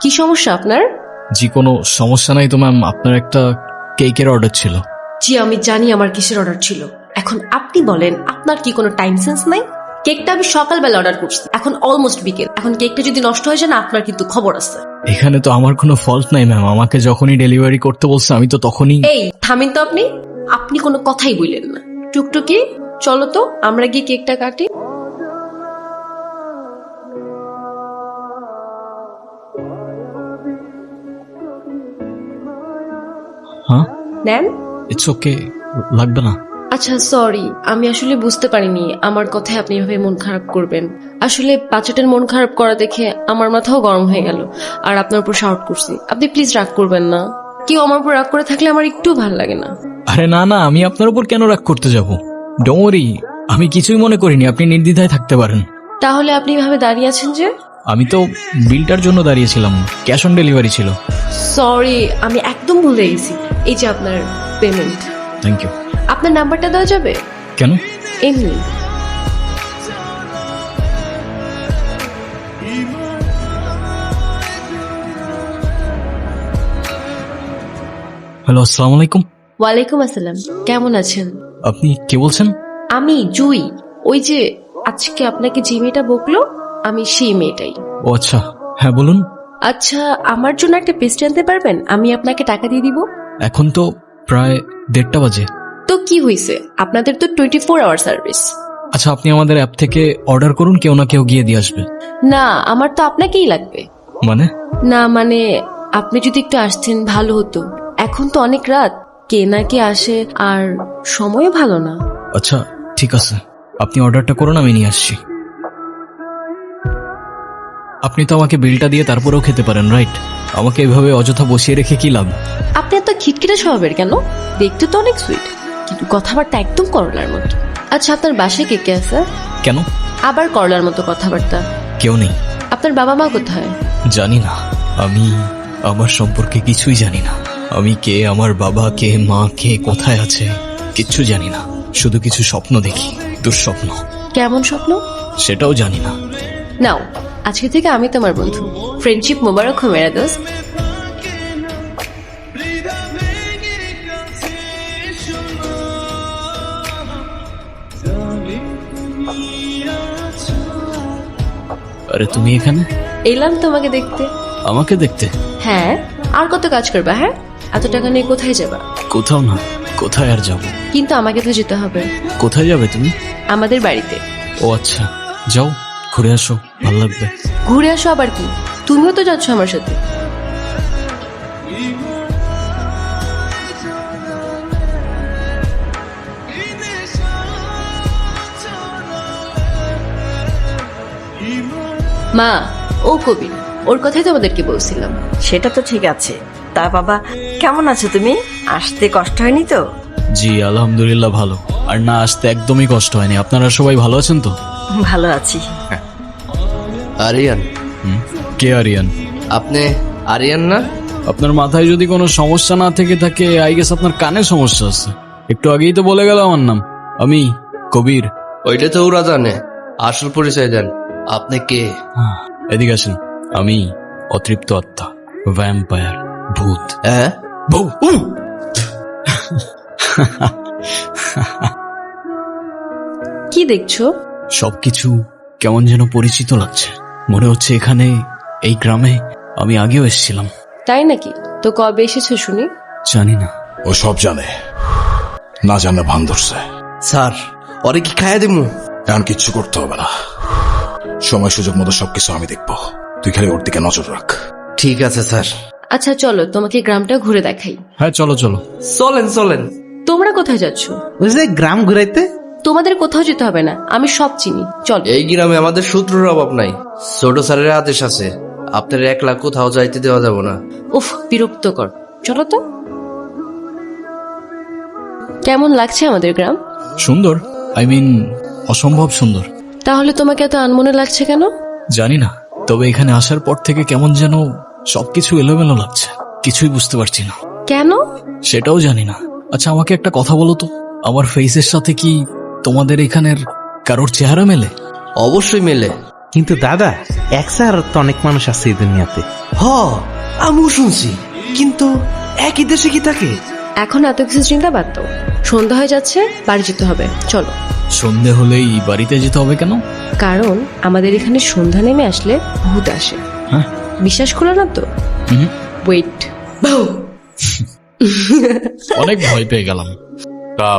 কি সমস্যা আপনার? জি কোনো সমস্যা নাই তো ম্যাম, আপনার একটা কেকের অর্ডার ছিল। জি আমি জানি আমার কিসের অর্ডার ছিল। এখন আপনি বলেন আপনার কি কোনো টাইম সেন্স নাই? কেকটা আমি সকালবেলা অর্ডার করছি, এখন অলমোস্ট বিকেল। এখন কেকটা যদি নষ্ট হয়ে যায় না, আপনার কিন্তু খবর আছে। এখানে তো আমার কোনো ফল্ট নাই ম্যাম, আমাকে যখনই ডেলিভারি করতে বলছে আমি তো তখনই। এই থামেন তো আপনি, আপনি কোনো কথাই বললেন না। টুকটুকি চলো তো আমরা গিয়ে কেকটা কাটি। হ্যাঁ নেন। ইটস ওকে, লাগবে না। আচ্ছা সরি, আমি আসলে বুঝতে পারিনি আমার কথায় আপনি এভাবে মন খারাপ করবেন। আসলে বাচ্চাটার মন খারাপ করা দেখে আমার মাথাও গরম হয়ে গেল, আর আপনার উপর শাউট করছি। আপনি প্লিজ রাগ করবেন না। কেউ আমার উপর রাগ করে থাকলে আমার একটু ভালো লাগে না। আরে না না, আমি আপনার উপর কেন রাগ করতে যাব? ডোন্ট ওয়ারি, আমি কিছুই মনে করিনি, আপনি নির্দ্বিধায় থাকতে পারেন। তাহলে আপনি এভাবে দাঁড়িয়ে আছেন যে? আমি তো বিলটার জন্য দাঁড়িয়েছিলাম, ক্যাশ অন ডেলিভারি ছিল। সরি, আমি একদম ভুলে গেছি। এই যে আপনার পেমেন্ট। Thank you. আপনার নাম্বারটা দেওয়া যাবে? কেন? এমনি। হ্যালো, আসসালামু আলাইকুম। ওয়ালাইকুম আসসালাম, কেমন আছেন? আপনি কে বলছেন? আমি জুই, ওই যে আজকে আপনাকে যে মেয়েটা বকলো, আমি সেই মেয়েটাই। ও আচ্ছা, হ্যাঁ বলুন। আচ্ছা, আমার জন্য একটা পেস্ট্রি আনতে পারবেন? আমি আপনাকে টাকা দিয়ে দিব। এখন তো প্রায় 1:30 বাজে। তো কি হয়েছে, আপনাদের তো 24 আওয়ার সার্ভিস। আচ্ছা, আপনি আমাদের অ্যাপ থেকে অর্ডার করুন, কেউ না কেউ গিয়ে দিয়ে আসবে। না, আমার তো আপনাকেই লাগবে। মানে? না মানে, আপনি যদি একটু আসতেন ভালো হতো। এখন তো অনেক রাত, কে না কে আসে, আর সময়ও ভালো না। আচ্ছা ঠিক আছে, আপনি অর্ডারটা করুন, আমি নিয়ে আসছি। আপনি তো আমাকে বিলটা দিয়ে তারপরেও খেতে পারেন, রাইট? আমাকে এভাবে অযথা বসিয়ে রেখে কি লাভ? আপনি এত খিটখিটে স্বভাবের কেন? দেখতে তো অনেক সুইট, কিন্তু কথাবার্তা একদম করলার মতো। আচ্ছা, আপনার বাসায় কে কে আছে? কেন? আবার করলার মতো কথাবার্তা। কেউ নেই। আপনার বাবা মা কোথায়? জানি না, আমি আমার সম্পর্কে কিছুই জানি না। আমি কে, আমার বাবা কে, মা কে, কোথায় আছে, কিচ্ছু জানি না। শুধু কিছু স্বপ্ন দেখি, দুঃস্বপ্ন। কেমন স্বপ্ন? সেটাও জানি না। নাও, আজকে থেকে আমি তোমার বন্ধু। ফ্রেন্ডশিপ মোবারক হো মেরা দোস্ত। আরে তুমি এখানে? এলাম তোমাকে দেখতে। আমাকে দেখতে? হ্যাঁ, আর কত কাজ করবা? হ্যাঁ, এত টাকা নিয়ে কোথায় যাবা? কোথাও না, কোথায় আর যাব? কিন্তু আমাকে তো যেতে হবে। কোথায় যাবে তুমি? আমাদের বাড়িতে। ও আচ্ছা, যাও ঘুরে আসো, ভালো লাগবে। ঘুরে আসো আবার কি? তুমিও তো যাচ্ছ আমার সাথে। মা, ও কবির, ওর কথাই তো আমাদেরকে বলছিলাম। সেটা তো ঠিক আছে। তা বাবা, কেমন আছো তুমি? আসতে কষ্ট হয়নি তো? জি আলহামদুলিল্লাহ ভালো, আর না আসতে একদমই কষ্ট হয়নি। আপনারা সবাই ভালো আছেন তো? ভালো আছি। আরিয়ান? কে আরিয়ান? আপনি আরিয়ান না? আপনার মাথায় যদি কোনো সমস্যা না থেকে থাকে, আই গেস আপনার কানে সমস্যা আছে। একটু আগেই তো বলে গেল আমার নাম, আমি কবির। ওইটা তো ওরা জানে, আসল পরিচয় দেন। আপনি কে? এদিকে আসেন। আমি অতৃপ্ত আত্মা, ভ্যাম্পায়ার, ভূত। হ্যাঁ? কি দেখছো? সবকিছু কেমন যেন পরিচিত লাগছে। মনে হচ্ছে এখানে, এই গ্রামে আমি আগেও এসেছিলাম। তাই নাকি? তো কবে এসেছো শুনি? জানি না। ও সব জানে, না জানা ভান ধরছে। স্যার, ওরে কি খাইয়া দিমু? এখন কিচ্ছু করতে হবে না, সময় সুযোগ মতো সবকিছু আমি দেখবো। তুই খালি ওর দিকে নজর রাখ। ঠিক আছে স্যার। আচ্ছা চলো, তোমাকে গ্রামটা ঘুরে দেখাই। হ্যাঁ চলো চলো। চলেন চলেন। তোমরা কোথায় যাচ্ছ? ওই যে গ্রাম ঘুরাইতে। তোমাদের কোথাও যেতে হবে না, আমি সব চিনি। চল। এই গ্রামে আমাদের শত্রুর অভাব নাই। ছোট স্যারের আদেশ আছে, আপনার 1 লাখ কোথাও যাইতে দেওয়া যাব না। উফ, বিরক্তকর। চলো তো। কেমন লাগছে আমাদের গ্রাম? সুন্দর, আই মিন অসম্ভব সুন্দর। তাহলে তোমাকে এত আনমনে লাগছে কেন? জানি না, তবে এখানে আসার পর থেকে কেমন যেন সবকিছু এলোমেলো লাগছে, কিছুই বুঝতে পারছি না। কেন? সেটাও জানি না। আচ্ছা আমাকে একটা কথা বলো তো, আমার ফেসের সাথে কি তোমাদের এখানের কারোর চেহারা মেলে? অবশ্যই মেলে। কিন্তু দাদা একসা আর তো অনেক মানুষ আছে এই দুনিয়াতে। হ আমিও শুনছি, কিন্তু একই দেশে কি থাকে? এখন এত কিছু চিন্তা বাদ দাও, সন্ধ্যা হয়ে যাচ্ছে, বাড়ি যেতে হবে, চলো। সন্ধে হলেই বাড়িতে যেতে হবে কেন? কারণ আমাদের এখানে সন্ধ্যা নেমে আসলে ভূত আসে। হ্যাঁ? বিশ্বাস করো না তো? হুম। ওয়েট, অনেক ভয় পেয়ে গেলাম। তা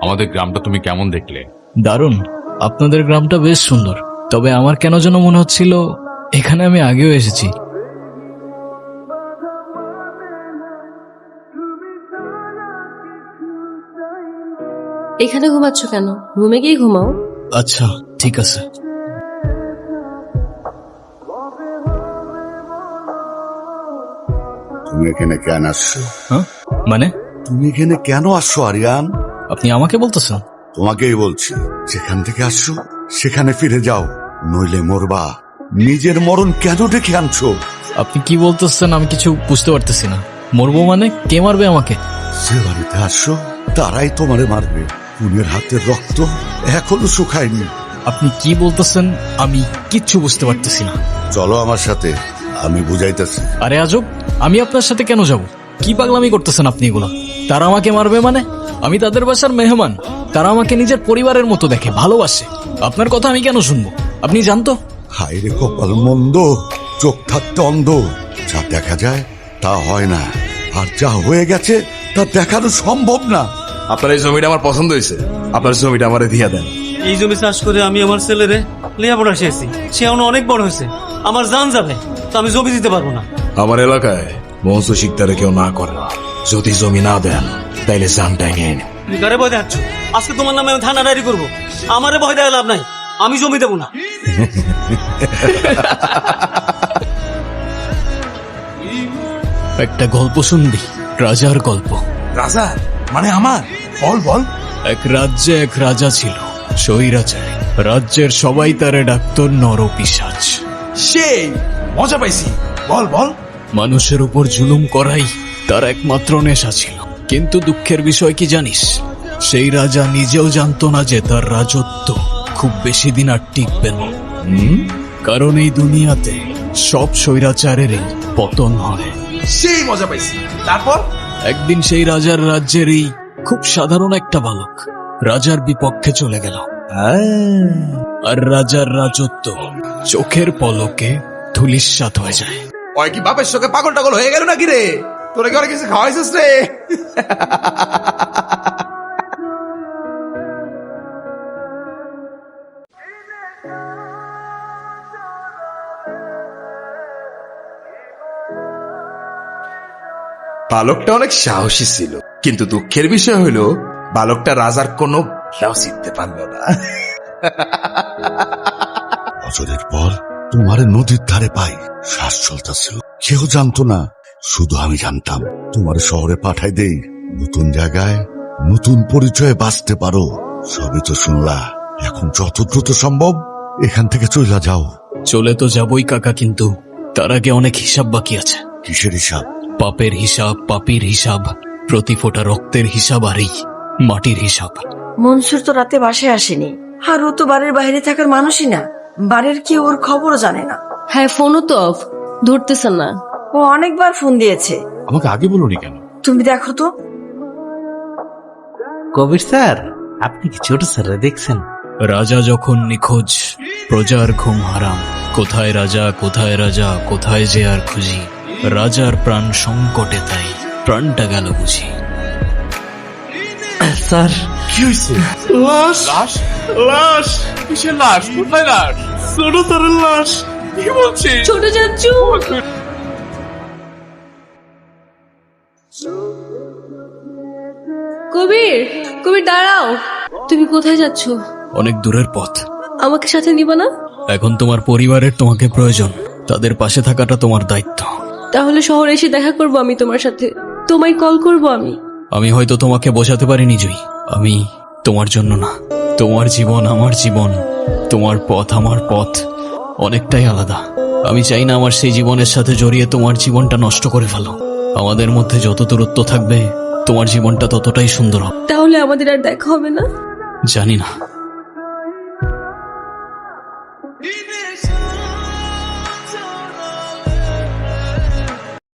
আমাদের গ্রামটা তুমি কেমন দেখলে? দারুণ, আপনাদের গ্রামটা বেশ সুন্দর। তবে আমার কেন যেন মনে হচ্ছিল এখানে আমি আগেও এসেছি। এখানে ঘুমাচ্ছ কেন? রুমে গিয়ে ঘুমাও। আচ্ছা ঠিক আছে। তুমি এখানে কেন আসছো? হ্যাঁ মানে? তুমি এখানে কেন আসছো আরিয়ান? আপনি আমাকে বলতেছেন? তোমাকেই বলছি, যেখান থেকে আসছো সেখানে ফিরে যাও, নইলে মরবা। নিজের মরণ কেন ডেকে আনছো? আপনি কি বলতেছেন আমি কিছু বুঝতে পারতেছি না। মরবো মানে? কে মারবে আমাকে? যে বাড়িতে আসছো তারাই তোমারে মারবে। খুনের হাতের রক্ত এখনো শুকায়নি। আপনি কি বলতেছেন আমি কিচ্ছু বুঝতে পারতেছি না। চলো আমার সাথে, আমি বুঝাইতেছি। আরে আজব, আমি আপনার সাথে কেন যাব? কি পাগলামি করতেছেন আপনি এগুলো? তারা আমাকে মারবে মানে? আমি তাদের বাসার মেহমান, তারা আমাকে নিজের পরিবারের মতো দেখে, ভালোবাসে। আপনার কথা আমি কেন শুনবো? আপনি জানতো? হায় রে কপাল মন্দ, চোখ থাকতে অন্ধ। যা দেখা যায় তা হয় না, আর যা হয়ে গেছে তা দেখানো সম্ভব না। আপনার এই জমিটা আমার পছন্দ হয়েছে, আপনার জমিটা আমারে দিয়ে দেন। এই জমি চাষ করে আমি আমার ছেলেরে লেখাপড়া শিখেছি, সে এখন অনেক বড় হয়েছে, আমার জান যাবে, তো আমি জমি দিতে পারবো না। আমার এলাকায় বংশ শিকদারে কেউ না করে, যদি জমি না দেন তাইলে জানটাই নিয়ে নেন। তুমি কারে ভয় দেখাচ্ছ? আজকে তোমার নামে আমি থানা ডায়েরি করবো। আমারে ভয় দেখা লাভ নাই, আমি জমি দেবো না। একটা গল্প শুনবি? রাজার গল্প। রাজা মানে আমার? বল বল। এক রাজ্যে এক রাজা ছিল, স্বৈরাচারী। রাজ্যের সবাই তারে ডাকতো নরপিশাচ। সেই মজা পাইছি, বল বল। মানুষের উপর জুলুম করাই তার একমাত্র নেশা ছিল। কিন্তু দুঃখের বিষয় কি জানিস? সেই রাজা নিজেও জানতো না যে তার রাজত্ব খুব বেশি দিন আর টিকবে না। কারণ এই দুনিয়াতে সব স্বৈরাচারেরই পতন হয়। সেই মজা পাইছি। তারপর একদিন সেই রাজার রাজ্যেরই খুব সাধারণ একটা বালক রাজার বিপক্ষে চলে গেল, আর রাজার রাজত্ব চোখের পলকে ধূলিসাৎ হয়ে যায়। ওই কি বাপের সঙ্গে পাগল টাগল হয়ে গেল নাকি রে? তোরা কি অনেক কিছু খাওয়াইছিস রে? বালকটা অনেক সাহসী ছিল, কিন্তু দুঃখের বিষয় হলো বালকটা রাজার কোনো খেয়াও শিখতে পারল না। বছরের পর তোমার নদীর ধারে পাই, শ্বাস চলতেছিল, কেউ জানতো না, শুধু আমি জানতাম। তোমার শহরে পাঠাই দেই, নতুন জায়গায় নতুন পরিচয়ে বাঁচতে পারো। সবই তো শুনলা, এখন যত দ্রুত সম্ভব এখান থেকে চলে যাও। চলে তো যাবই কাকা, কিন্তু তার আগে অনেক হিসাব বাকি আছে। কিসের হিসাব? পাপের হিসাব, পাপীর হিসাব, প্রতি ফোঁটা রক্তের হিসাব, আর এই মাটির হিসাব। মনসুর তো রাতে বাসায় আসেনি, আর ও তো বাড়ির বাইরে থাকার মানুষই না। বাড়ির কেউ ওর খবরও জানে না। হ্যাঁ, ফোনও তো অফ, ধরতেছেন না। ও অনেকবার ফোন দিয়েছে। আমাকে আগে বলোনি কেন? তুমি দেখো তো। কবির স্যার, আপনি কি ছোট স্যাররা দেখছেন? রাজা যখন নিখোঁজ, প্রজার ঘুম হারাম। কোথায় রাজা, কোথায় রাজা, কোথায় যে আর খুঁজি। রাজার প্রাণ সংকটে, তাই প্রাণটা গেল বুঝি। স্যার কি হয়েছে? লাশ লাশ লাশ? কিসের লাশ? কোথায় লাশ? ছোট স্যারের লাশ। কি বলছিস? ছোট চাচু, কবির, কবির দাঁড়াও। তুমি কোথায় যাচ্ছ? অনেক দূরের পথ। আমাকে সাথে নিবা না? এখন তোমার পরিবারের তোমাকে প্রয়োজন, তাদের পাশে থাকাটা তোমার দায়িত্ব। তাহলে শহরে এসে দেখা করবো আমি তোমার সাথে, তোমায় কল করবো আমি। আমি হয়তো তোমাকে বোঝাতে পারিনি জয়ী, আমি তোমার জন্য না। তোমার জীবন আমার জীবন, তোমার পথ আমার পথ অনেকটাই আলাদা। আমি চাই না আমার সেই জীবনের সাথে জড়িয়ে তোমার জীবনটা নষ্ট করে ফেলো। আমাদের মধ্যে যত দূরত্ব থাকবে তোমার জীবনটা ততটাই সুন্দর হবে। তাহলে আমাদের আর দেখা হবে না? জানি না।